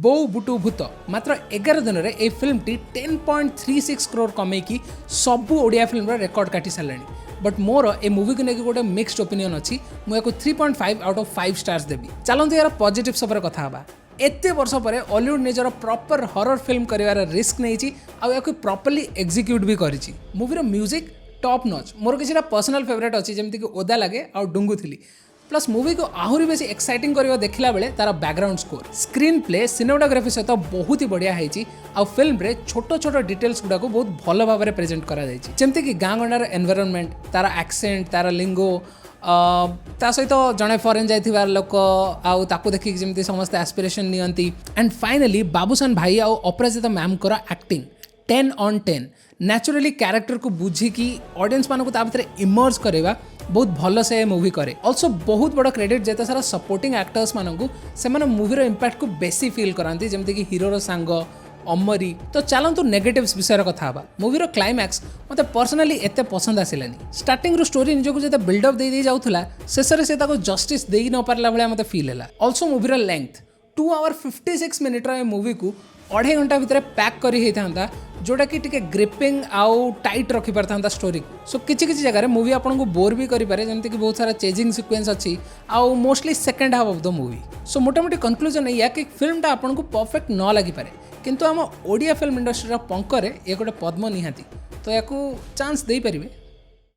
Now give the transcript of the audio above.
बो बुटु भूत मात्र 11 दिन में यह फिल्म टी 10.36 करोड़ कमेकी सबू ओडिया फिल्म रेकर्ड काटी सारे बट मोर ए मूवी को लेकिन गोटे मिक्सड ओपिनियन अच्छी मुझे 3.5 आउट ऑफ 5 स्टार्स देवी। चलते यार पॉजिटिव्स उपर कथा हबा। एते वर्ष पर हॉलीवुड निजर प्रॉपर हॉरर फिल्म कर रिस्क नहीं या प्रॉपर्ली एग्जीक्यूट भी करी। मूवीर म्यूजिक टॉप नॉच मोर किसी पर्सनल फेवरेट अच्छी जमीक कि ओदा लगे आ डुंगु थी प्लस मूवी को आहरी बेसी एक्साइटिंग करवा देखला बेले तार background score screen play cinematography सहित बहुत ही बढ़िया है। आ फिल्म रे छोट छोट डिटेल्स गुड़ा बहुत भल भाव में प्रेजेंट करा जमती कि गाँ गंडार एनवायरनमेंट तार एक्सेंट तार लिंगो ता सहित जड़े फरेन जाइथिबार लोक आउ ताकू देखिक जमती समस्त एस्पिरेशन नियंती एंड फाइनली बाबूसान भाई आउ अपराजिता मैम को एक्टिंग 10 on 10 नेचुरली कैरेक्टर को बुझिकी ऑडियंस मानक भितर इमर्ज करवा बहुत भल से मूवी करे। ऑल्सो बहुत बड़ा क्रेडिट जेते सारा सपोर्टिंग एक्टर्स मानक से मूवीर इंपैक्ट को बेसी फील कराती जमती कि हीरोर सांग अमरी। तो चलतु नेगेटिव्स विषय कथा हबा। मूवीर क्लाइमैक्स मते पर्सनली एते पसंद आसिलानी। स्टार्टिंग रो स्टोरी निजको जेते बिल्डअप दे जाउथला शेषरे से ताको जस्टिस देई न पारला भले मते फील हैला। ऑल्सो मूवीर लेंथ 2 hour 56 minute रे मूवी को 2.5 घंटा भितर पैक करी होता जोटा कि टिके ग्रिपिंग आउ टाइट रखी पारता स्टोरी को। सो किसी किसी जगह मूवी आपको बोर भी करें जमती कि बहुत सारा चेजिंग सिक्वेंस अच्छी आउ mostly second half of the movie. So मोटामोटी कंक्लूजन या कि फिल्मटा आपको परफेक्ट न लगिपारे किंतु आम ओडिया फिल्म इंडस्ट्री पंकरे ये गोटे पद्म निहाती तो या चांस दे पारे।